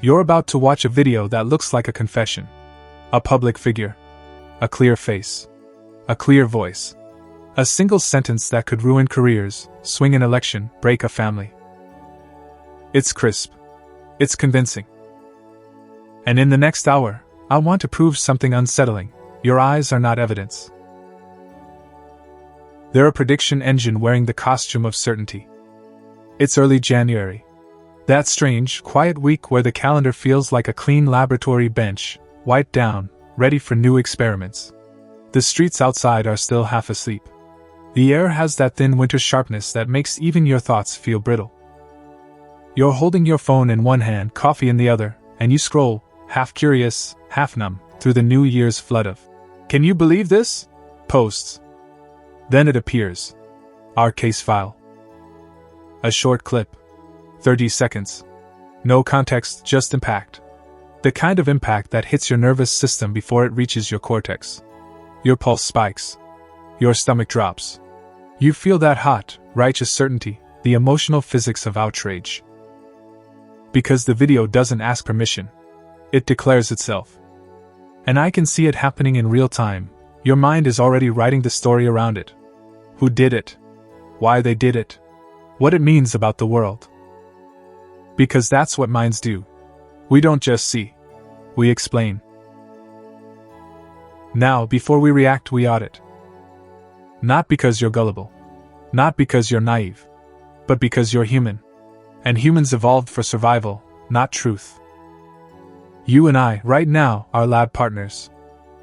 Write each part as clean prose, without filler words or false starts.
You're about to watch a video that looks like a confession. A public figure. A clear face. A clear voice. A single sentence that could ruin careers, swing an election, break a family. It's crisp. It's convincing. And in the next hour, I want to prove something unsettling. Your eyes are not evidence. They're a prediction engine wearing the costume of certainty. It's early January. That strange, quiet week where the calendar feels like a clean laboratory bench, wiped down, ready for new experiments. The streets outside are still half asleep. The air has that thin winter sharpness that makes even your thoughts feel brittle. You're holding your phone in one hand, coffee in the other, and you scroll, half curious, half numb, through the New Year's flood of "Can you believe this?" posts. Then it appears. Our case file. A short clip. 30 seconds. No context, just impact. The kind of impact that hits your nervous system before it reaches your cortex. Your pulse spikes. Your stomach drops. You feel that hot, righteous certainty, the emotional physics of outrage. Because the video doesn't ask permission. It declares itself. And I can see it happening in real time. Your mind is already writing the story around it. Who did it? Why they did it? What it means about the world. Because that's what minds do. We don't just see. We explain. Now, before we react, we audit. Not because you're gullible. Not because you're naive. But because you're human. And humans evolved for survival, not truth. You and I, right now, are lab partners.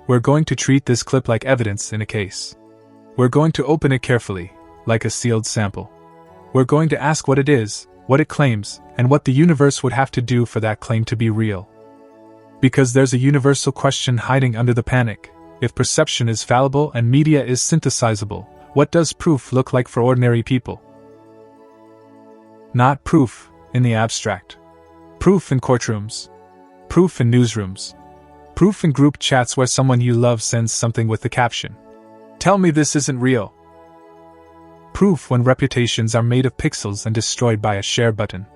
We're going to treat this clip like evidence in a case. We're going to open it carefully, like a sealed sample. We're going to ask what it is, what it claims, and what the universe would have to do for that claim to be real. Because there's a universal question hiding under the panic. If perception is fallible and media is synthesizable, what does proof look like for ordinary people? Not proof in the abstract. Proof in courtrooms. Proof in newsrooms. Proof in group chats where someone you love sends something with the caption, "Tell me this isn't real." Proof when reputations are made of pixels and destroyed by a share button.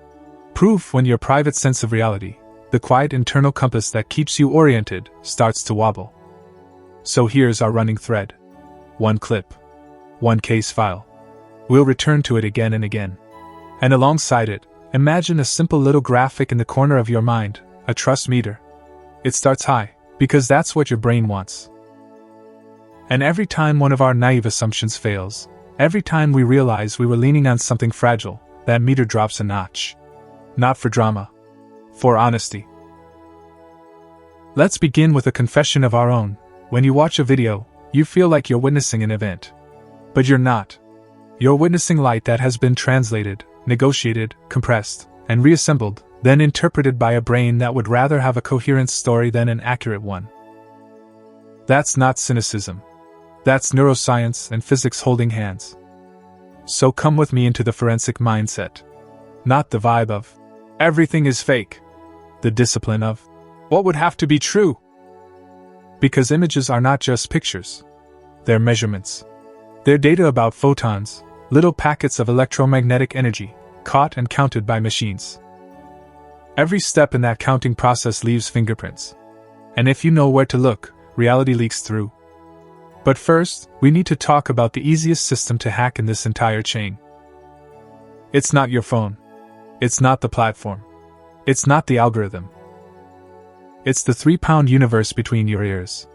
Proof when your private sense of reality, the quiet internal compass that keeps you oriented, starts to wobble. So here's our running thread. One clip. One case file. We'll return to it again and again. And alongside it, imagine a simple little graphic in the corner of your mind, a trust meter. It starts high, because that's what your brain wants. And every time one of our naive assumptions fails, every time we realize we were leaning on something fragile, that meter drops a notch. Not for drama. For honesty. Let's begin with a confession of our own. When you watch a video, you feel like you're witnessing an event. But you're not. You're witnessing light that has been translated, negotiated, compressed, and reassembled, then interpreted by a brain that would rather have a coherent story than an accurate one. That's not cynicism. That's neuroscience and physics holding hands. So come with me into the forensic mindset. Not the vibe of, everything is fake. The discipline of, what would have to be true? Because images are not just pictures. They're measurements. They're data about photons, little packets of electromagnetic energy, caught and counted by machines. Every step in that counting process leaves fingerprints. And if you know where to look, reality leaks through. But first, we need to talk about the easiest system to hack in this entire chain. It's not your phone. It's not the platform. It's not the algorithm. It's the 3-pound universe between your ears.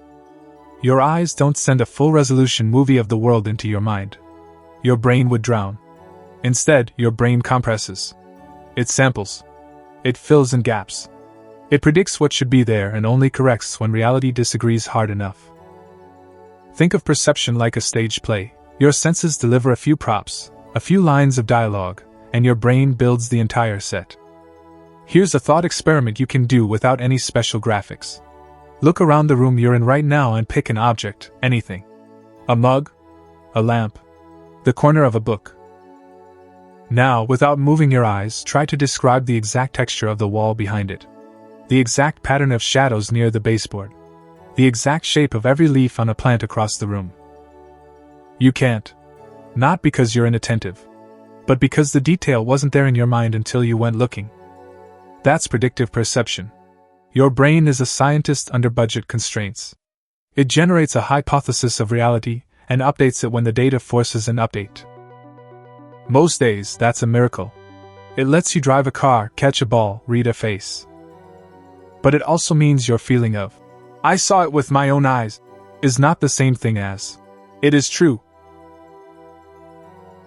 Your eyes don't send a full-resolution movie of the world into your mind. Your brain would drown. Instead, your brain compresses. It samples. It fills in gaps. It predicts what should be there and only corrects when reality disagrees hard enough. Think of perception like a stage play. Your senses deliver a few props, a few lines of dialogue, and your brain builds the entire set. Here's a thought experiment you can do without any special graphics. Look around the room you're in right now and pick an object, anything. A mug? A lamp? The corner of a book? Now, without moving your eyes, try to describe the exact texture of the wall behind it. The exact pattern of shadows near the baseboard. The exact shape of every leaf on a plant across the room. You can't. Not because you're inattentive, but because the detail wasn't there in your mind until you went looking. That's predictive perception. Your brain is a scientist under budget constraints. It generates a hypothesis of reality and updates it when the data forces an update. Most days, that's a miracle. It lets you drive a car, catch a ball, read a face. But it also means your feeling of, "I saw it with my own eyes," is not the same thing as, "It is true."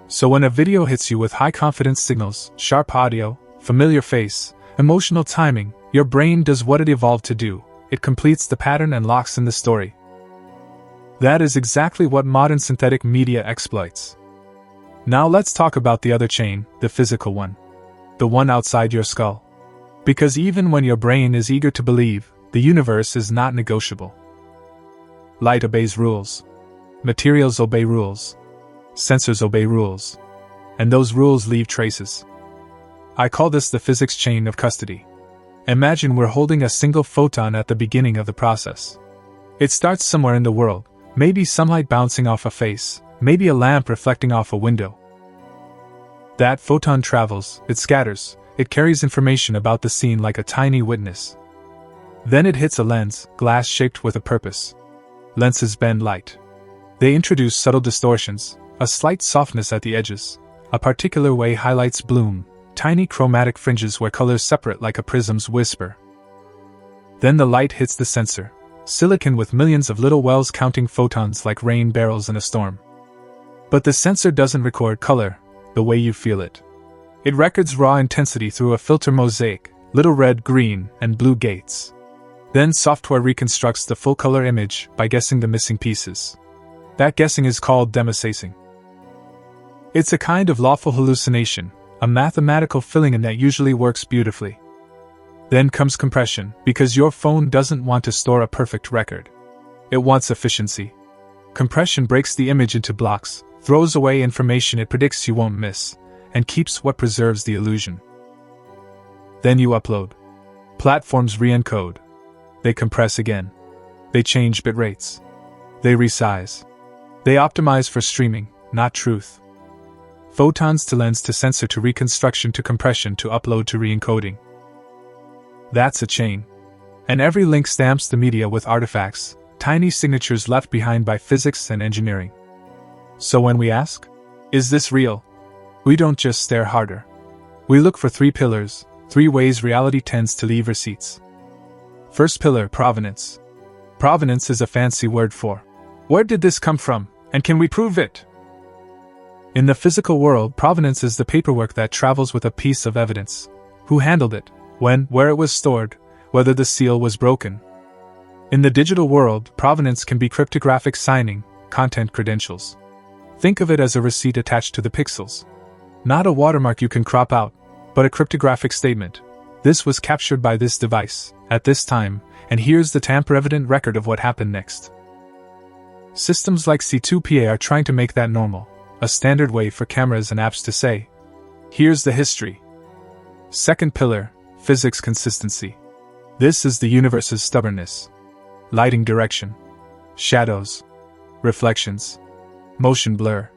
So when a video hits you with high-confidence signals, sharp audio, familiar face, emotional timing, your brain does what it evolved to do. It completes the pattern and locks in the story. That is exactly what modern synthetic media exploits. Now let's talk about the other chain, the physical one. The one outside your skull. Because even when your brain is eager to believe, the universe is not negotiable. Light obeys rules. Materials obey rules. Sensors obey rules. And those rules leave traces. I call this the physics chain of custody. Imagine we're holding a single photon at the beginning of the process. It starts somewhere in the world, maybe sunlight bouncing off a face, maybe a lamp reflecting off a window. That photon travels, it scatters, it carries information about the scene like a tiny witness. Then it hits a lens, glass shaped with a purpose. Lenses bend light. They introduce subtle distortions, a slight softness at the edges, a particular way highlights bloom, tiny chromatic fringes where colors separate like a prism's whisper. Then the light hits the sensor, silicon with millions of little wells counting photons like rain barrels in a storm. But the sensor doesn't record color the way you feel it. It records raw intensity through a filter mosaic, little red, green, and blue gates. Then software reconstructs the full color image by guessing the missing pieces. That guessing is called demoscene. It's a kind of lawful hallucination, a mathematical filling-in that usually works beautifully. Then comes compression, because your phone doesn't want to store a perfect record. It wants efficiency. Compression breaks the image into blocks, throws away information it predicts you won't miss, and keeps what preserves the illusion. Then you upload. Platforms re-encode. They compress again. They change bit rates. They resize. They optimize for streaming, not truth. Photons to lens to sensor to reconstruction to compression to upload to re-encoding. That's a chain. And every link stamps the media with artifacts, tiny signatures left behind by physics and engineering. So when we ask, is this real? We don't just stare harder. We look for 3 pillars, 3 ways reality tends to leave receipts. First pillar, provenance. Provenance is a fancy word for, where did this come from, and can we prove it? In the physical world, provenance is the paperwork that travels with a piece of evidence. Who handled it, when, where it was stored, whether the seal was broken. In the digital world, provenance can be cryptographic signing, content credentials. Think of it as a receipt attached to the pixels. Not a watermark you can crop out, but a cryptographic statement. This was captured by this device, at this time, and here's the tamper-evident record of what happened next. Systems like C2PA are trying to make that normal, a standard way for cameras and apps to say, here's the history. Second pillar, physics consistency. This is the universe's stubbornness. Lighting direction. Shadows. Reflections. Motion blur.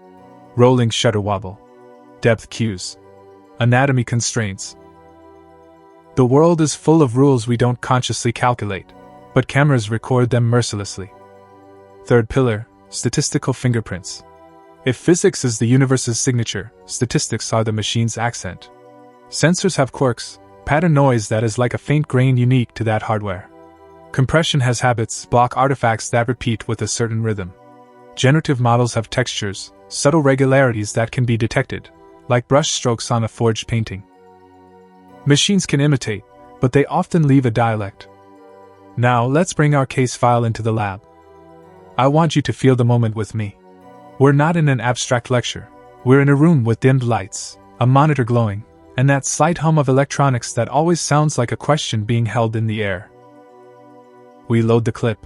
Rolling shutter wobble. Depth cues. Anatomy constraints. The world is full of rules we don't consciously calculate, but cameras record them mercilessly. Third pillar, statistical fingerprints. If physics is the universe's signature, statistics are the machine's accent. Sensors have quirks, pattern noise that is like a faint grain unique to that hardware. Compression has habits, block artifacts that repeat with a certain rhythm. Generative models have textures, subtle regularities that can be detected, like brush strokes on a forged painting. Machines can imitate, but they often leave a dialect. Now let's bring our case file into the lab. I want you to feel the moment with me. We're not in an abstract lecture. We're in a room with dimmed lights, a monitor glowing, and that slight hum of electronics that always sounds like a question being held in the air. We load the clip.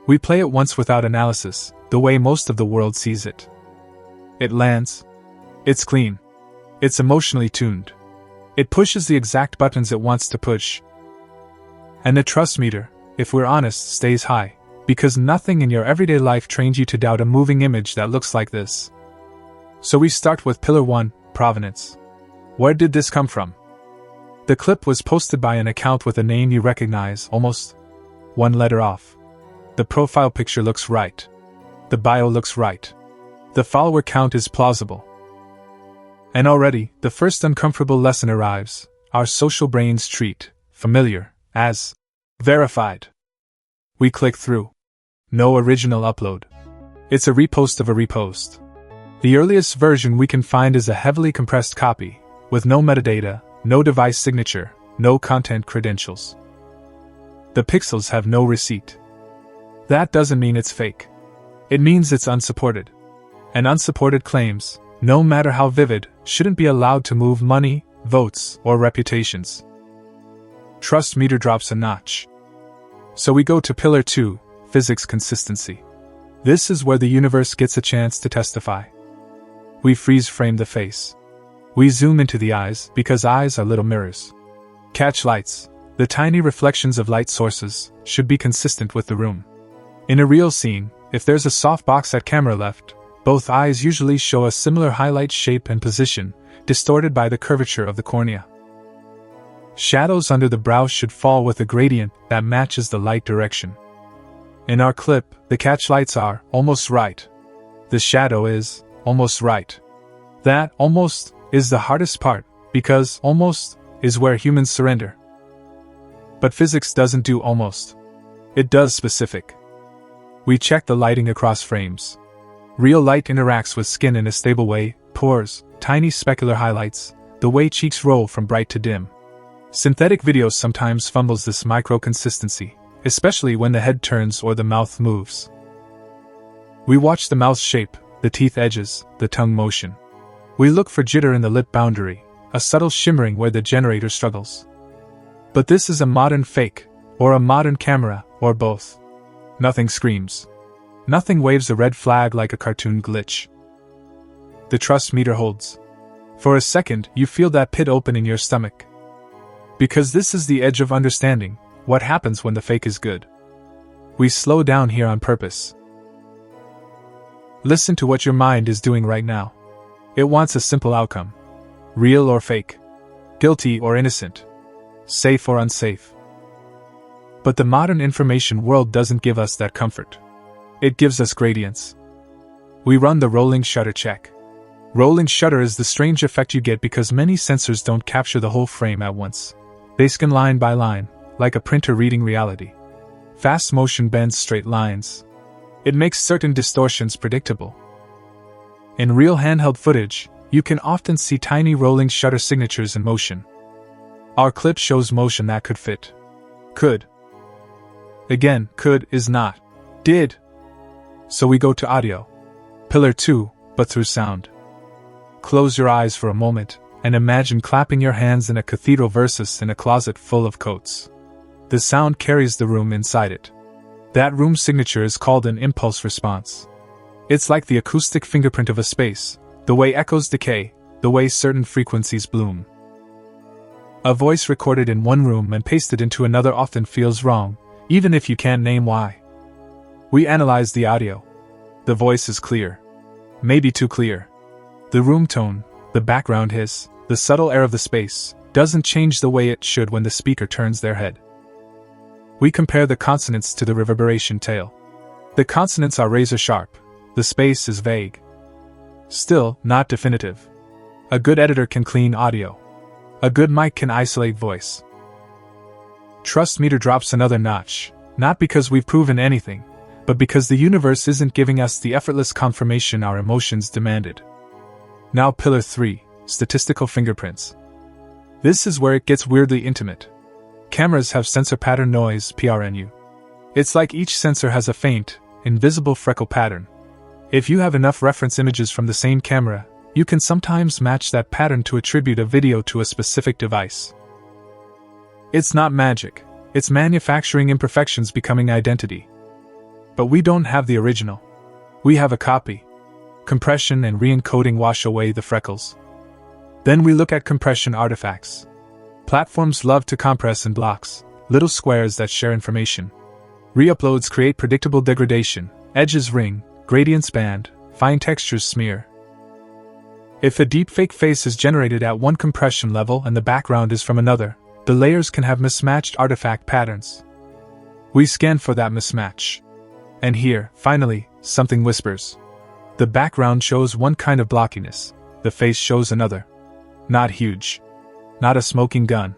We play it once without analysis, the way most of the world sees it. It lands. It's clean. It's emotionally tuned. It pushes the exact buttons it wants to push. And the trust meter, if we're honest, stays high, because nothing in your everyday life trains you to doubt a moving image that looks like this. So we start with pillar 1, provenance. Where did this come from? The clip was posted by an account with a name you recognize, almost one letter off. The profile picture looks right. The bio looks right. The follower count is plausible. And already, the first uncomfortable lesson arrives. Our social brains treat familiar as verified. We click through. No original upload. It's a repost of a repost. The earliest version we can find is a heavily compressed copy, with no metadata, no device signature, no content credentials. The pixels have no receipt. That doesn't mean it's fake. It means it's unsupported. And unsupported claims, no matter how vivid, shouldn't be allowed to move money, votes, or reputations. Trust meter drops a notch. So we go to Pillar 2, physics consistency. This is where the universe gets a chance to testify. We freeze frame the face. We zoom into the eyes because eyes are little mirrors. Catch lights, the tiny reflections of light sources, should be consistent with the room. In a real scene, if there's a soft box at camera left, both eyes usually show a similar highlight shape and position, distorted by the curvature of the cornea. Shadows under the brows should fall with a gradient that matches the light direction. In our clip, the catch lights are almost right. The shadow is almost right. That almost is the hardest part, because almost is where humans surrender. But physics doesn't do almost. It does specific. We check the lighting across frames. Real light interacts with skin in a stable way, pores, tiny specular highlights, the way cheeks roll from bright to dim. Synthetic video sometimes fumbles this micro-consistency, especially when the head turns or the mouth moves. We watch the mouth's shape, the teeth edges, the tongue motion. We look for jitter in the lip boundary, a subtle shimmering where the generator struggles. But this is a modern fake, or a modern camera, or both. Nothing screams. Nothing waves a red flag like a cartoon glitch. The trust meter holds. For a second, you feel that pit open in your stomach. Because this is the edge of understanding what happens when the fake is good. We slow down here on purpose. Listen to what your mind is doing right now. It wants a simple outcome. Real or fake. Guilty or innocent. Safe or unsafe. But the modern information world doesn't give us that comfort. It gives us gradients. We run the rolling shutter check. Rolling shutter is the strange effect you get because many sensors don't capture the whole frame at once. They scan line by line, like a printer reading reality. Fast motion bends straight lines. It makes certain distortions predictable. In real handheld footage, you can often see tiny rolling shutter signatures in motion. Our clip shows motion that could fit. Could. Again, could is not. Did. So we go to audio. Pillar 2, but through sound. Close your eyes for a moment, and imagine clapping your hands in a cathedral versus in a closet full of coats. The sound carries the room inside it. That room signature is called an impulse response. It's like the acoustic fingerprint of a space, the way echoes decay, the way certain frequencies bloom. A voice recorded in one room and pasted into another often feels wrong, even if you can't name why. We analyze the audio. The voice is clear. Maybe too clear. The room tone, the background hiss, the subtle air of the space, doesn't change the way it should when the speaker turns their head. We compare the consonants to the reverberation tail. The consonants are razor sharp, the space is vague. Still, not definitive. A good editor can clean audio. A good mic can isolate voice. Trust meter drops another notch, not because we've proven anything, but because the universe isn't giving us the effortless confirmation our emotions demanded. Now Pillar 3, statistical fingerprints. This is where it gets weirdly intimate. Cameras have sensor pattern noise, PRNU. It's like each sensor has a faint, invisible freckle pattern. If you have enough reference images from the same camera, you can sometimes match that pattern to attribute a video to a specific device. It's not magic, it's manufacturing imperfections becoming identity. But we don't have the original. We have a copy. Compression and re-encoding wash away the freckles. Then we look at compression artifacts. Platforms love to compress in blocks, little squares that share information. Re-uploads create predictable degradation, edges ring, gradients band, fine textures smear. If a deepfake face is generated at one compression level and the background is from another, the layers can have mismatched artifact patterns. We scan for that mismatch. And here, finally, something whispers. The background shows one kind of blockiness, the face shows another. Not huge. Not a smoking gun.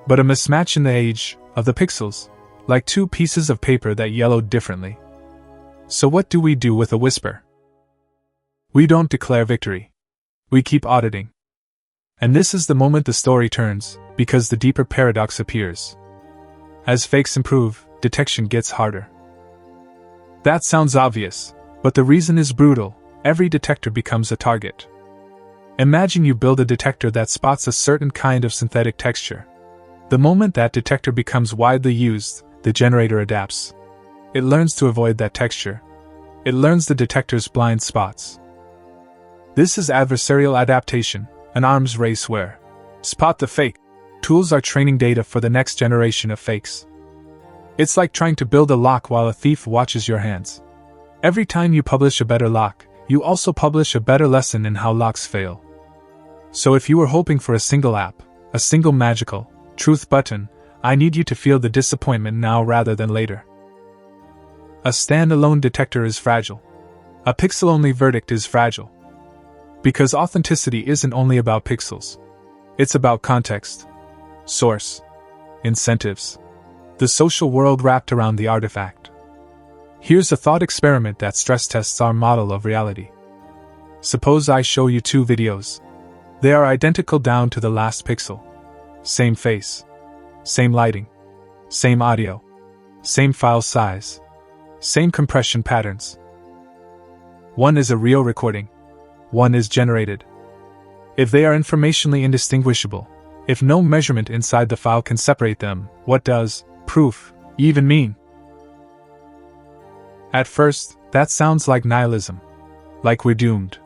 But a mismatch in the age of the pixels, like two pieces of paper that yellowed differently. So what do we do with a whisper? We don't declare victory. We keep auditing. And this is the moment the story turns, because the deeper paradox appears. As fakes improve, detection gets harder. That sounds obvious, but the reason is brutal. Every detector becomes a target. Imagine you build a detector that spots a certain kind of synthetic texture. The moment that detector becomes widely used, the generator adapts. It learns to avoid that texture. It learns the detector's blind spots. This is adversarial adaptation, an arms race where spot the fake. Tools are training data for the next generation of fakes. It's like trying to build a lock while a thief watches your hands. Every time you publish a better lock, you also publish a better lesson in how locks fail. So if you were hoping for a single app, a single magical truth button, I need you to feel the disappointment now rather than later. A standalone detector is fragile. A pixel-only verdict is fragile. Because authenticity isn't only about pixels. It's about context, source, incentives, the social world wrapped around the artifact. Here's a thought experiment that stress tests our model of reality. Suppose I show you two videos. They are identical down to the last pixel. Same face. Same lighting. Same audio. Same file size. Same compression patterns. One is a real recording. One is generated. If they are informationally indistinguishable, if no measurement inside the file can separate them, what does proof even mean? At first, that sounds like nihilism. Like we're doomed.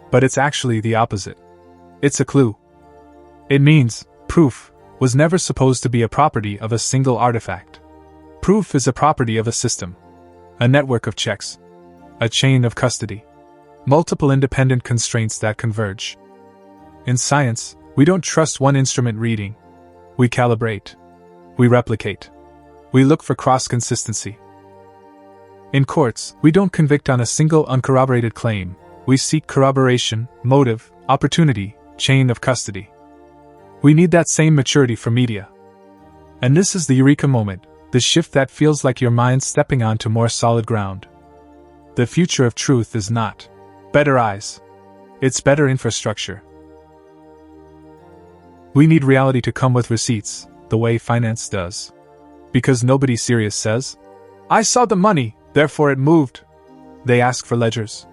But it's actually the opposite. It's a clue. It means proof was never supposed to be a property of a single artifact. Proof is a property of a system. A network of checks. A chain of custody. Multiple independent constraints that converge. In science, we don't trust one instrument reading. We calibrate. We replicate. We look for cross-consistency. In courts, we don't convict on a single uncorroborated claim. We seek corroboration, motive, opportunity, chain of custody. We need that same maturity for media. And this is the eureka moment, the shift that feels like your mind stepping onto more solid ground. The future of truth is not better eyes. It's better infrastructure. We need reality to come with receipts, the way finance does. Because nobody serious says, I saw the money, therefore it moved. They ask for ledgers.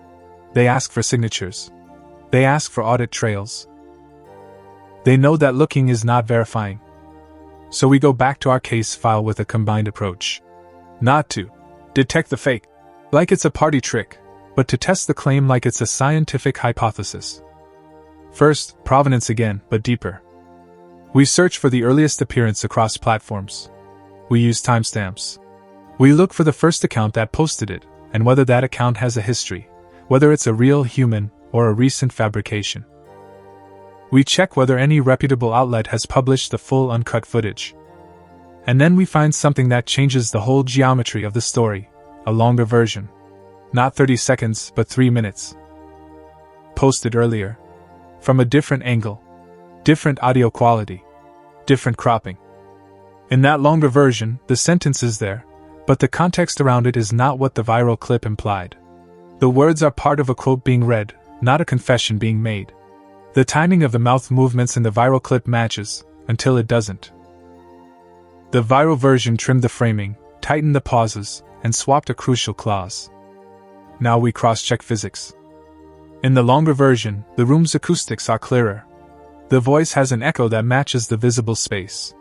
They ask for signatures. They ask for audit trails. They know that looking is not verifying. So we go back to our case file with a combined approach. Not to detect the fake, like it's a party trick, but to test the claim like it's a scientific hypothesis. First, provenance again, but deeper. We search for the earliest appearance across platforms. We use timestamps. We look for the first account that posted it, and whether that account has a history, whether it's a real human or a recent fabrication. We check whether any reputable outlet has published the full uncut footage. And then we find something that changes the whole geometry of the story, a longer version. Not 30 seconds, but 3 minutes. Posted earlier. From a different angle. Different audio quality. Different cropping. In that longer version, the sentence is there, but the context around it is not what the viral clip implied. The words are part of a quote being read, not a confession being made. The timing of the mouth movements in the viral clip matches, until it doesn't. The viral version trimmed the framing, tightened the pauses, and swapped a crucial clause. Now we cross-check physics. In the longer version, the room's acoustics are clearer. The voice has an echo that matches the visible space.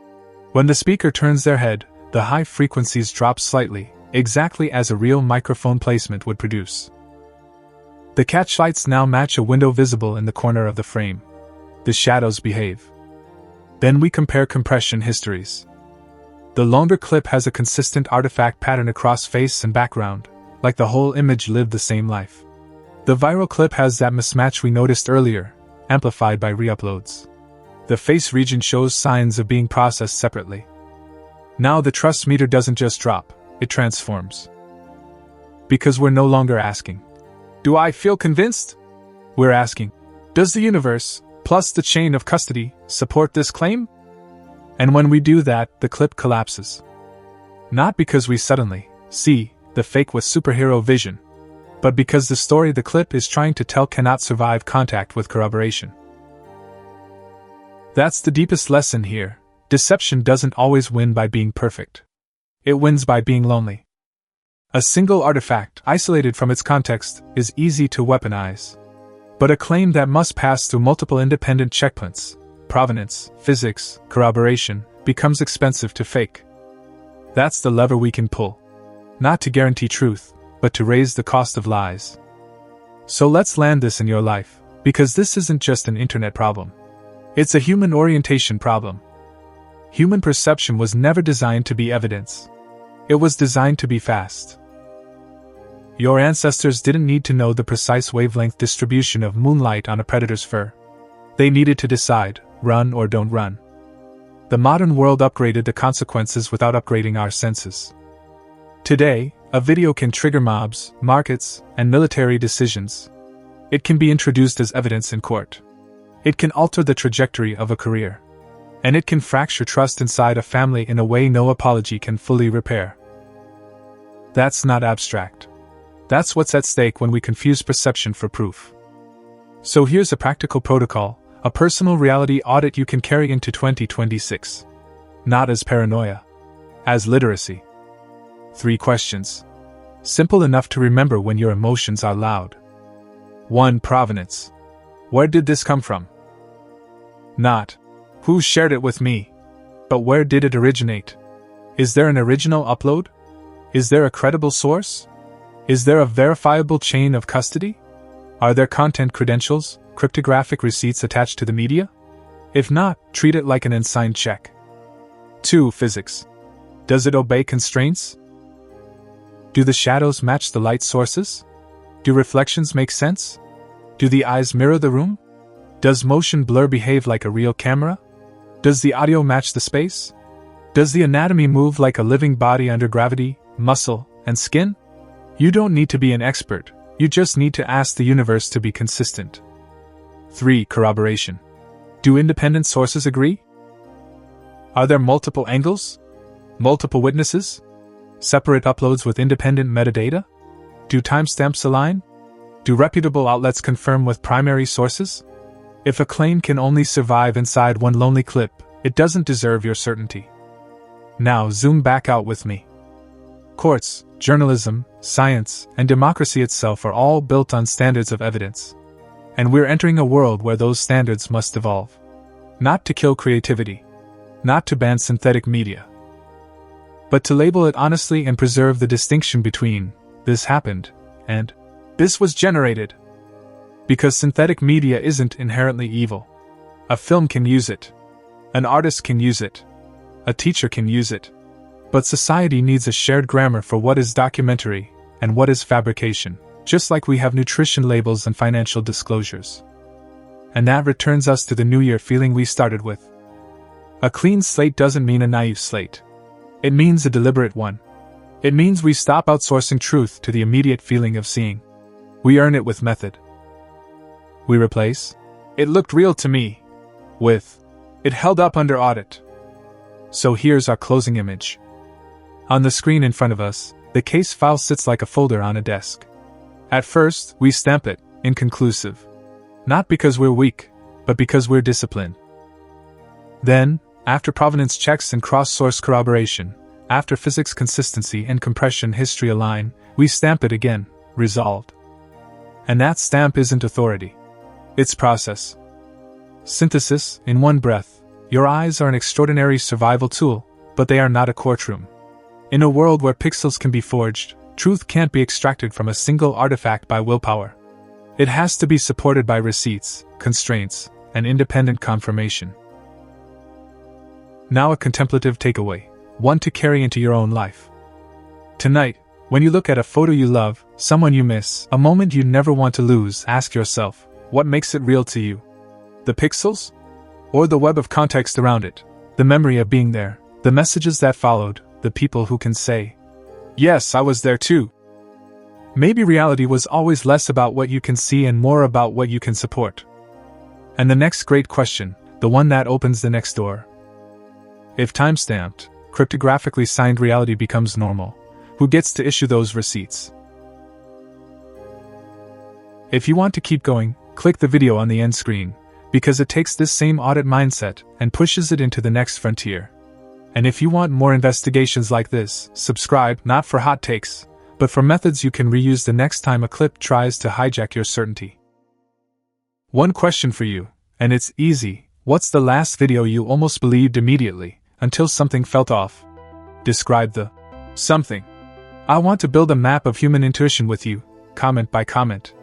When the speaker turns their head, the high frequencies drop slightly, exactly as a real microphone placement would produce. The catchlights now match a window visible in the corner of the frame. The shadows behave. Then we compare compression histories. The longer clip has a consistent artifact pattern across face and background, like the whole image lived the same life. The viral clip has that mismatch we noticed earlier, amplified by re-uploads. The face region shows signs of being processed separately. Now the trust meter doesn't just drop, it transforms. Because we're no longer asking, "Do I feel convinced?" We're asking, "Does the universe, plus the chain of custody, support this claim?" And when we do that, the clip collapses. Not because we suddenly see the fake with superhero vision, but because the story the clip is trying to tell cannot survive contact with corroboration. That's the deepest lesson here. Deception doesn't always win by being perfect. It wins by being lonely. A single artifact, isolated from its context, is easy to weaponize. But a claim that must pass through multiple independent checkpoints, provenance, physics, corroboration, becomes expensive to fake. That's the lever we can pull. Not to guarantee truth, but to raise the cost of lies. So let's land this in your life, because this isn't just an internet problem. It's a human orientation problem. Human perception was never designed to be evidence. It was designed to be fast. Your ancestors didn't need to know the precise wavelength distribution of moonlight on a predator's fur. They needed to decide, run or don't run. The modern world upgraded the consequences without upgrading our senses. Today, a video can trigger mobs, markets, and military decisions. It can be introduced as evidence in court. It can alter the trajectory of a career. And it can fracture trust inside a family in a way no apology can fully repair. That's not abstract. That's what's at stake when we confuse perception for proof. So here's a practical protocol, a personal reality audit you can carry into 2026. Not as paranoia. As literacy. 3 questions. Simple enough to remember when your emotions are loud. 1. Provenance. Where did this come from? Not, who shared it with me? But where did it originate? Is there an original upload? Is there a credible source? Is there a verifiable chain of custody? Are there content credentials, cryptographic receipts attached to the media? If not, treat it like an unsigned check. 2. Physics. Does it obey constraints? Do the shadows match the light sources? Do reflections make sense? Do the eyes mirror the room? Does motion blur behave like a real camera? Does the audio match the space? Does the anatomy move like a living body under gravity, muscle, and skin? You don't need to be an expert, you just need to ask the universe to be consistent. 3. Corroboration. Do independent sources agree? Are there multiple angles? Multiple witnesses? Separate uploads with independent metadata? Do timestamps align? Do reputable outlets confirm with primary sources? If a claim can only survive inside one lonely clip, it doesn't deserve your certainty. Now zoom back out with me. Courts, journalism, science, and democracy itself are all built on standards of evidence. And we're entering a world where those standards must evolve. Not to kill creativity. Not to ban synthetic media. But to label it honestly and preserve the distinction between, this happened, and, this was generated. Because synthetic media isn't inherently evil. A film can use it. An artist can use it. A teacher can use it. But society needs a shared grammar for what is documentary and what is fabrication, just like we have nutrition labels and financial disclosures. And that returns us to the New Year feeling we started with. A clean slate doesn't mean a naive slate. It means a deliberate one. It means we stop outsourcing truth to the immediate feeling of seeing. We earn it with method. We replace, "It looked real to me," with, "It held up under audit." So here's our closing image. On the screen in front of us, the case file sits like a folder on a desk. At first, we stamp it, inconclusive. Not because we're weak, but because we're disciplined. Then, after provenance checks and cross-source corroboration, after physics consistency and compression history align, we stamp it again, resolved. And that stamp isn't authority. It's process. Synthesis, in one breath. Your eyes are an extraordinary survival tool, but they are not a courtroom. In a world where pixels can be forged, truth can't be extracted from a single artifact by willpower. It has to be supported by receipts, constraints, and independent confirmation. Now a contemplative takeaway, one to carry into your own life. Tonight, when you look at a photo you love, someone you miss, a moment you never want to lose. Ask yourself, what makes it real to you? The pixels? Or the web of context around it? The memory of being there, the messages that followed, the people who can say, yes, I was there too. Maybe reality was always less about what you can see and more about what you can support. And the next great question, the one that opens the next door. If time-stamped, cryptographically signed reality becomes normal, who gets to issue those receipts? If you want to keep going, click the video on the end screen, because it takes this same audit mindset and pushes it into the next frontier. And if you want more investigations like this, subscribe, not for hot takes, but for methods you can reuse the next time a clip tries to hijack your certainty. One question for you, and it's easy. What's the last video you almost believed immediately, until something felt off? Describe the something. I want to build a map of human intuition with you, comment by comment.